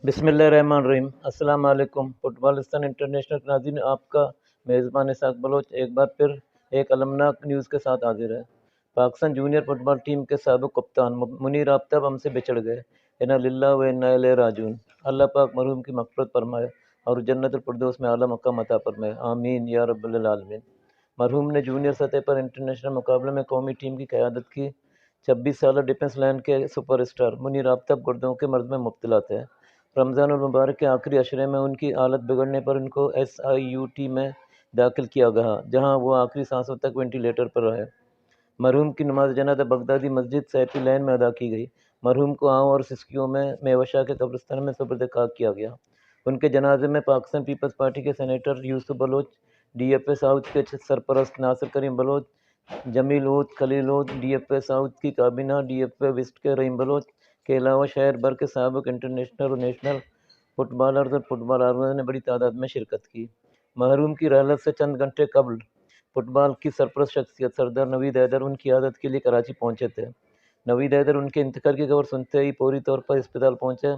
بسم اللہ الرحمن الرحیم۔ السلام علیکم۔ فٹبالستان انٹرنیشنل کے ناظرین، آپ کا میزبان اسحاق بلوچ ایک بار پھر ایک المناک نیوز کے ساتھ حاضر ہے۔ پاکستان جونیئر فٹ بال ٹیم کے سابق کپتان منیر آفتاب ہم سے بچھڑ گئے۔ انا للہ و انا الیہ راجعون۔ اللہ پاک مرحوم کی مغفرت فرمائے اور جنت الفردوس میں اعلیٰ مقام عطا فرمائے، آمین یا رب العالمین۔ مرحوم نے جونیئر سطح پر انٹرنیشنل مقابلے میں قومی ٹیم کی قیادت کی۔ 26 سالہ ڈیفنس لائن کے سپر اسٹار منیر آفتاب گردوں کے مرض میں مبتلا تھے۔ رمضان المبارک کے آخری عشرے میں ان کی حالت بگڑنے پر ان کو SIUT میں داخل کیا گیا، جہاں وہ آخری سانسوں تک وینٹیلیٹر پر رہے۔ مرحوم کی نماز جنازہ بغدادی مسجد سیفی لین میں ادا کی گئی۔ مرحوم کو آؤں اور سسکیوں میں میوشا کے قبرستان میں سپرد خاک کیا گیا۔ ان کے جنازے میں پاکستان پیپلز پارٹی کے سینیٹر یوسف بلوچ، DFA ساؤتھ کے سرپرست ناصر کریم بلوچ، جمیل اود خلیل اود، DFA ساؤتھ کی کابینہ، DFA ویسٹ کے رحیم بلوچ کے علاوہ شہر بھر کے سابق انٹرنیشنل اور نیشنل فٹ بالرز اور فٹ بال آرگنائزرز نے بڑی تعداد میں شرکت کی۔ مرحوم کی رحلت سے چند گھنٹے قبل فٹ بال کی سرپرست شخصیت سردار نوید حیدر ان کی عیادت کے لیے کراچی پہنچے تھے۔ نوید حیدر ان کے انتقال کی خبر سنتے ہی فوری طور پر اسپتال پہنچے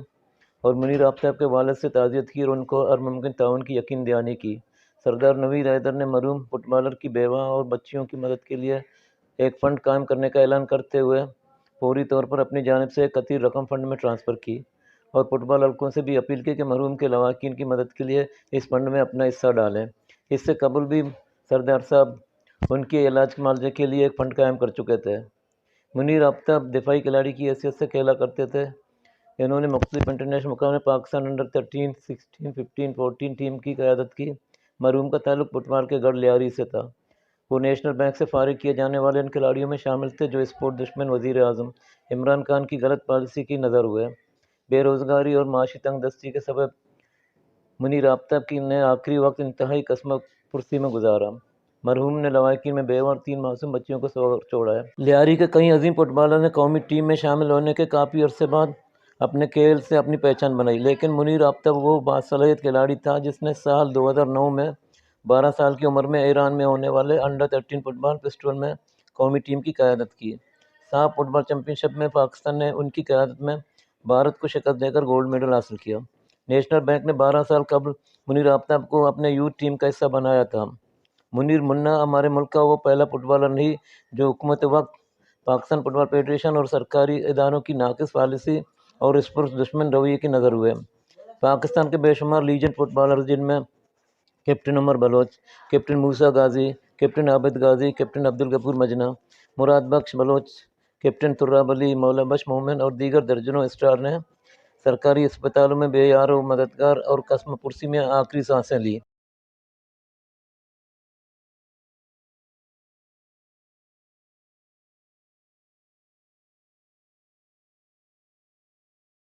اور منیر آفتاب کے والد سے تعزیت کی اور ان کو ہر ممکن تعاون کی یقین دہانی کی۔ سردار نوید حیدر نے مرحوم فٹ بالر کی بیوہ اور بچیوں کی مدد کے لیے ایک فنڈ قائم کرنے کا اعلان کرتے ہوئے فوری طور پر اپنی جانب سے ایک کثیر رقم فنڈ میں ٹرانسفر کی اور فٹ بال حلقوں سے بھی اپیل کی کہ مرحوم کے لواحقین کی مدد کے لیے اس فنڈ میں اپنا حصہ ڈالیں۔ اس سے قبل بھی سردار صاحب ان کے علاج کے معالجے کے لیے ایک فنڈ قائم کر چکے تھے۔ منیر آفتاب دفاعی کھلاڑی کی حیثیت سے کھیلا کرتے تھے۔ انہوں نے مختلف انٹرنیشنل مقابلوں میں پاکستان انڈر 13، 16، 15، 14 ٹیم کی قیادت کی۔ مرحوم کا تعلق فٹ بال کے گڑھ لیاری سے تھا۔ وہ نیشنل بینک سے فارغ کیے جانے والے ان کھلاڑیوں میں شامل تھے جو اسپورٹ دشمن وزیر اعظم عمران خان کی غلط پالیسی کی نظر ہوئے۔ بے روزگاری اور معاشی تنگ دستی کے سبب منیر آفتاب کی نے آخری وقت انتہائی قسمہ پرسی میں گزارا۔ مرحوم نے لواحقین میں بیوہ اور 3 معصوم بچیوں کو چھوڑا ہے۔ لیاری کے کئی عظیم فٹ بالرز نے قومی ٹیم میں شامل ہونے کے کافی عرصے بعد اپنے کھیل سے اپنی پہچان بنائی، لیکن منیر آفتاب وہ باصلاحیت کھلاڑی تھا جس نے سال 2009 میں 12 سال کی عمر میں ایران میں ہونے والے انڈر 13 فٹ بال فیسٹیول میں قومی ٹیم کی قیادت کی۔ صاف فٹ بال چیمپئن شپ میں پاکستان نے ان کی قیادت میں بھارت کو شکست دے کر گولڈ میڈل حاصل کیا۔ نیشنل بینک نے 12 سال قبل منیر آفتاب کو اپنے یوتھ ٹیم کا حصہ بنایا تھا۔ منیر منا ہمارے ملک کا وہ پہلا فٹ بالر نہیں جو حکومت وقت پاکستان فٹ بال فیڈریشن اور سرکاری اداروں کی ناقص پالیسی اور اسپورٹس دشمن رویے کی نظر ہوئے۔ پاکستان کے بے شمار لیجنڈ فٹ بالرز جن میں کیپٹن عمر بلوچ، کیپٹن موسیٰ غازی، کیپٹن عابد غازی، کیپٹن عبدالغفور مجنح، مراد بخش بلوچ، کیپٹن تراب علی، مولا بخش مومن اور دیگر درجنوں اسٹار نے سرکاری اسپتالوں میں بے یار و مددگار اور قسم پرسی میں آخری سانسیں لی۔